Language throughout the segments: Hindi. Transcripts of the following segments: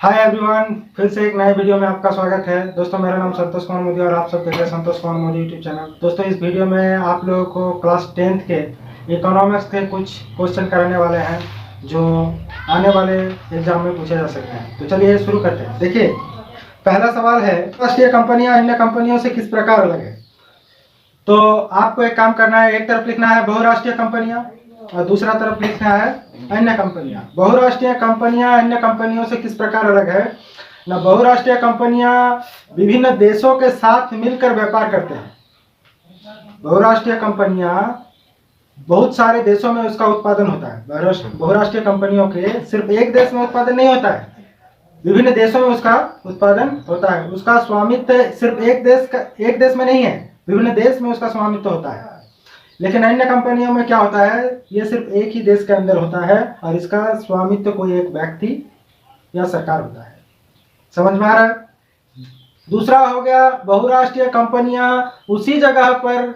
हाय एवरीवन, फिर से एक नए वीडियो में आपका स्वागत है। दोस्तों, मेरा नाम संतोष कुमार मोदी और आप सब देख रहे हैं संतोष कुमार मोदी यूट्यूब चैनल। दोस्तों, इस वीडियो में आप लोगों को क्लास 10th के इकोनॉमिक्स के कुछ क्वेश्चन कराने वाले हैं जो आने वाले एग्जाम में पूछे जा सकते हैं। तो चलिए शुरू करते हैं। देखिए, पहला सवाल है, राष्ट्रीय कंपनियां अन्य कंपनियों से किस प्रकार अलग है। तो आपको एक काम करना है, एक तरफ लिखना है बहुराष्ट्रीय कंपनियां और दूसरा तरफ लिखना है अन्य कंपनियां। बहुराष्ट्रीय कंपनियां अन्य कंपनियों से किस प्रकार अलग है ना। बहुराष्ट्रीय कंपनियां विभिन्न देशों के साथ मिलकर व्यापार करते हैं। बहुराष्ट्रीय कंपनियां बहुत सारे देशों में उसका उत्पादन होता है। बहुराष्ट्रीय कंपनियों के सिर्फ एक देश में उत्पादन नहीं होता है, विभिन्न देशों में उसका उत्पादन होता है। उसका स्वामित्व सिर्फ एक देश में नहीं है, विभिन्न देश में उसका स्वामित्व होता है। लेकिन अन्य कंपनियों में क्या होता है, ये सिर्फ एक ही देश के अंदर होता है और इसका स्वामित्व कोई एक व्यक्ति या सरकार होता है। समझ में आ रहा है। दूसरा हो गया, बहुराष्ट्रीय कंपनियां उसी जगह पर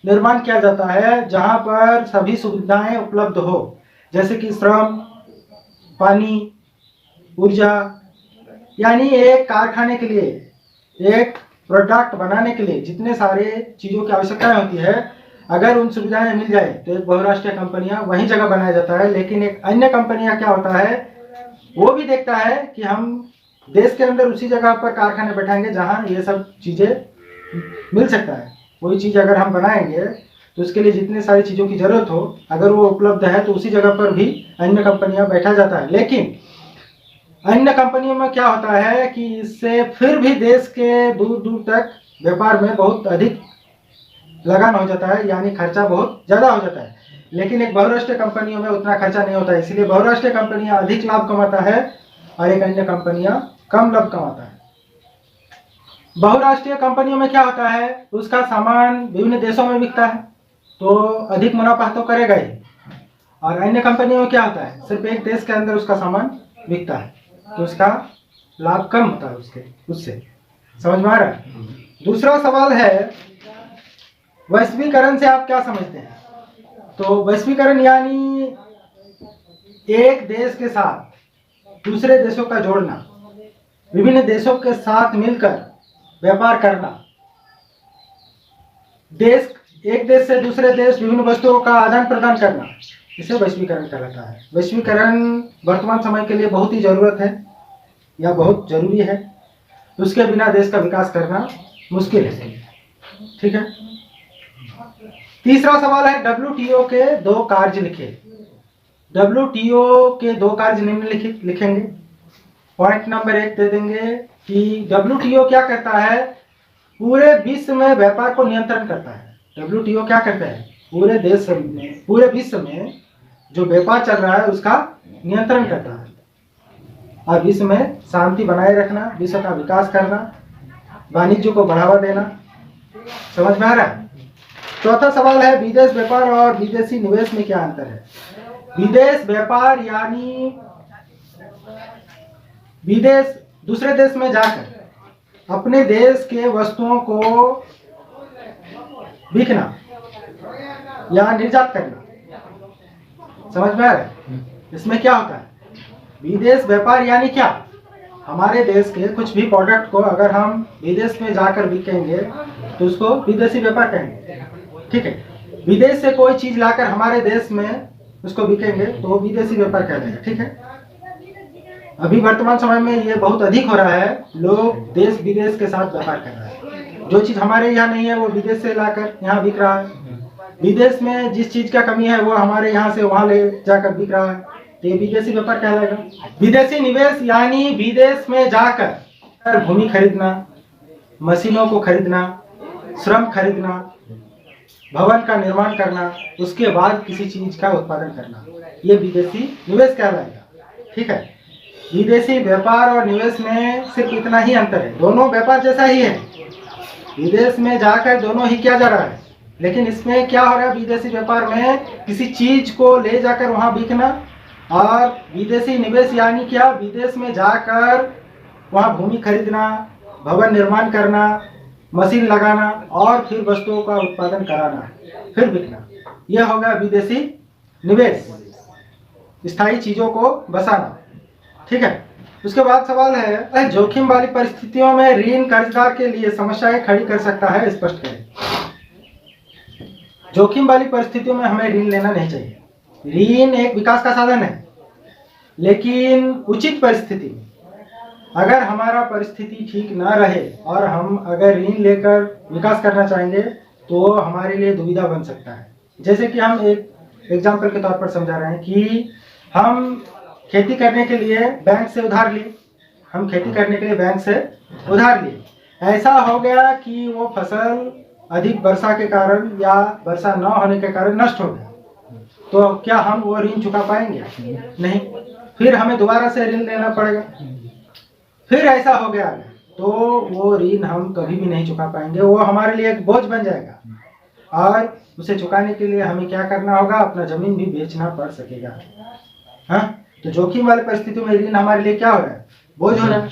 निर्माण किया जाता है जहां पर सभी सुविधाएं उपलब्ध हो, जैसे कि श्रम, पानी, ऊर्जा। यानी एक कारखाने के लिए, एक प्रोडक्ट बनाने के लिए जितने सारे चीजों की आवश्यकता होती है, अगर उन सुविधाएं मिल जाए तो एक बहुराष्ट्रीय कंपनियां वहीं जगह बनाया जाता है। लेकिन एक अन्य कंपनियां क्या होता है, वो भी देखता है कि हम देश के अंदर उसी जगह पर कारखाने बैठाएंगे जहां ये सब चीजें मिल सकता है। कोई चीज अगर हम बनाएंगे तो उसके लिए जितनी सारी चीजों की जरूरत हो, अगर वो उपलब्ध है तो उसी जगह पर भी अन्य कंपनियां बैठा जाता है। लेकिन अन्य कंपनियों में क्या होता है कि इससे फिर भी देश के दूर दूर तक व्यापार में बहुत अधिक लगान हो जाता है, यानी खर्चा बहुत ज्यादा हो जाता है। लेकिन एक बहुराष्ट्रीय कंपनियों में उतना खर्चा नहीं होता है, इसलिए बहुराष्ट्रीय कंपनियां अधिक लाभ कमाता है और एक अन्य कंपनियां कम लाभ कमाता है। बहुराष्ट्रीय कंपनियों में क्या होता है, उसका सामान विभिन्न देशों में बिकता है तो अधिक मुनाफा तो करेगा ही। और अन्य कंपनियों में क्या होता है, सिर्फ एक देश के अंदर उसका सामान बिकता है तो उसका लाभ कम होता है उससे। समझ में आ रहा है। दूसरा सवाल है, वैश्वीकरण से आप क्या समझते हैं। तो वैश्वीकरण यानी एक देश के साथ दूसरे देशों का जोड़ना, विभिन्न देशों के साथ मिलकर व्यापार करना। एक देश से दूसरे देश विभिन्न वस्तुओं का आदान प्रदान करना, इसे वैश्वीकरण कहलाता है। वैश्वीकरण वर्तमान समय के लिए बहुत ही जरूरत है या बहुत जरूरी है। उसके बिना देश का विकास करना मुश्किल है। ठीक है। तीसरा सवाल है, WTO के 2 कार्य लिखे। WTO के 2 कार्य निम्नलिखित लिखेंगे। पॉइंट नंबर 1 दे देंगे कि WTO क्या करता है, पूरे विश्व में व्यापार को नियंत्रण करता है। WTO क्या करता है, पूरे विश्व में जो व्यापार चल रहा है उसका नियंत्रण करता है और विश्व में शांति बनाए रखना, विश्व का विकास करना, वाणिज्य को बढ़ावा देना। समझ में आ रहा है। चौथा सवाल है, विदेश व्यापार और विदेशी निवेश में क्या अंतर है। विदेश व्यापार यानी दूसरे देश में जाकर अपने देश के वस्तुओं को बिकना या निर्यात करना। समझ में आ रहा है। इसमें क्या होता है, विदेश व्यापार यानी क्या, हमारे देश के कुछ भी प्रोडक्ट को अगर हम विदेश में जाकर बिकेंगे तो उसको विदेशी व्यापार कहेंगे। ठीक है। विदेश से कोई चीज लाकर हमारे देश में उसको बिकेंगे तो विदेशी व्यापार कहलाएगा। ठीक है। अभी वर्तमान समय में ये बहुत अधिक हो रहा है, लोग देश विदेश के साथ व्यापार कर रहे हैं। जो चीज हमारे यहाँ नहीं है वो विदेश से लाकर यहाँ बिक रहा है। विदेश में जिस चीज का कमी है वो हमारे यहाँ से वहां ले जाकर बिक रहा है, तो ये विदेशी व्यापार कहलाएगा। विदेशी निवेश यानी विदेश में जाकर भूमि खरीदना, मशीनों को खरीदना, श्रम खरीदना, भवन का निर्माण करना, उसके बाद किसी चीज का उत्पादन करना, ये विदेशी निवेश कहलाएगा। ठीक है। विदेशी व्यापार और निवेश में सिर्फ इतना ही अंतर है, दोनों व्यापार जैसा ही है। विदेश में जाकर दोनों ही किया जा रहा है, लेकिन इसमें क्या हो रहा है, विदेशी व्यापार में किसी चीज को ले जाकर वहां बिकना, और विदेशी निवेश यानी क्या, विदेश में जाकर वहां भूमि खरीदना, भवन निर्माण करना, मशीन लगाना और फिर वस्तुओं का उत्पादन कराना, फिर बिकना। यह होगा विदेशी निवेश, स्थायी चीजों को बसाना। ठीक है। उसके बाद सवाल है, जोखिम वाली परिस्थितियों में ऋण कर्जदार के लिए समस्याएं खड़ी कर सकता है, स्पष्ट करें। जोखिम वाली परिस्थितियों में हमें ऋण लेना नहीं चाहिए। ऋण एक विकास का साधन है, लेकिन उचित परिस्थिति में, अगर हमारा परिस्थिति ठीक ना रहे और हम अगर ऋण लेकर विकास करना चाहेंगे तो हमारे लिए दुविधा बन सकता है। जैसे कि हम एक एग्जाम्पल के तौर पर समझा रहे हैं कि हम खेती करने के लिए बैंक से उधार लिए, ऐसा हो गया कि वो फसल अधिक वर्षा के कारण या वर्षा न होने के कारण नष्ट हो गया, तो क्या हम वो ऋण चुका पाएंगे? नहीं। फिर हमें दोबारा से ऋण लेना पड़ेगा। फिर ऐसा हो गया तो वो ऋण हम कभी भी नहीं चुका पाएंगे, वो हमारे लिए एक बोझ बन जाएगा और उसे चुकाने के लिए हमें क्या करना होगा? अपना जमीन भी बेचना पड़ सकेगा। हाँ, तो जोखिम वाली परिस्थितियों में ऋण हमारे लिए क्या हो रहा है? बोझ हो रहा है।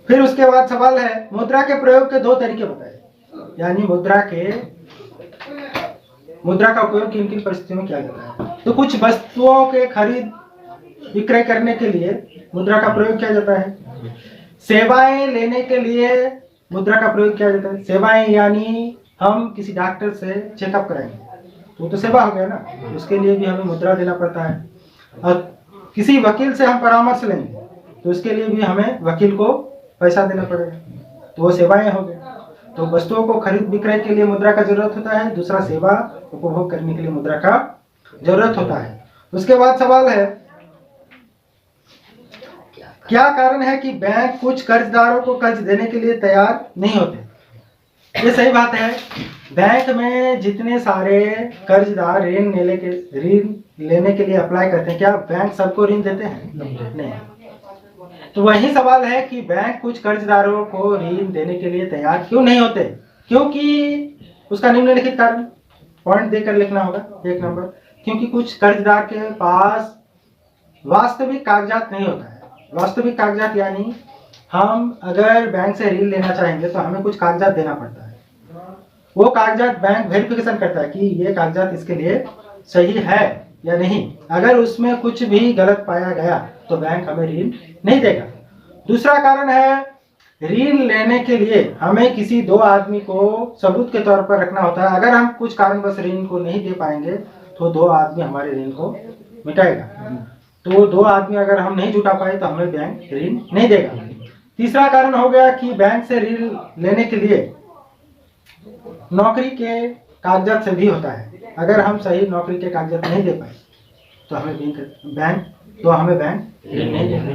फिर उसके बाद सवाल है, मुद्रा के प्रयोग के 2 तरीके बताए, यानी मुद्रा का उपयोग किन किन परिस्थितियों में किया जाता है। तो कुछ वस्तुओं के खरीद विक्रय करने के लिए मुद्रा का प्रयोग किया जाता है। सेवाएं लेने के लिए मुद्रा का प्रयोग किया जाता है। सेवाएं यानी हम किसी डॉक्टर से चेकअप कराएंगे तो सेवा हो गया ना, उसके लिए भी हमें मुद्रा देना पड़ता है। और किसी वकील से हम परामर्श लेंगे तो उसके लिए भी हमें वकील को पैसा देना पड़ेगा, तो वो सेवाएं हो गई। तो वस्तुओं को खरीद विक्रय के लिए मुद्रा का जरूरत होता है, दूसरा सेवा उपभोग करने के लिए मुद्रा का जरूरत होता है। उसके बाद सवाल है, क्या कारण है कि बैंक कुछ कर्जदारों को कर्ज देने के लिए तैयार नहीं होते? ये सही बात है। बैंक में जितने सारे कर्जदार ऋण लेने के लिए अप्लाई करते हैं, क्या बैंक सबको ऋण देते हैं? नहीं। तो वही सवाल है कि बैंक कुछ कर्जदारों को ऋण देने के लिए तैयार क्यों नहीं होते? क्योंकि उसका निम्नलिखित कारण पॉइंट देकर लिखना होगा। 1 नंबर, क्योंकि कुछ कर्जदार के पास वास्तविक कागजात नहीं होता है। वास्तविक कागजात यानी हम अगर बैंक से ऋण लेना चाहेंगे तो हमें कुछ कागजात देना पड़ता है। वो कागजात बैंक वेरिफिकेशन करता है कि ये कागजात इसके लिए सही है या नहीं। अगर उसमें कुछ भी गलत पाया गया तो बैंक हमें ऋण नहीं देगा। दूसरा कारण है, ऋण लेने के लिए हमें किसी 2 आदमी को सबूत के तौर पर रखना होता है। अगर हम कुछ कारणवश ऋण को नहीं दे पाएंगे तो 2 आदमी हमारे ऋण को मिटाएगा। तो 2 आदमी अगर हम नहीं जुटा पाए तो हमें बैंक ऋण नहीं देगा। तीसरा कारण हो गया कि बैंक से ऋण लेने के लिए नौकरी के कागजात से भी होता है। अगर हम सही नौकरी के कागजात नहीं दे पाए तो हमें बैंक ऋण नहीं देगा।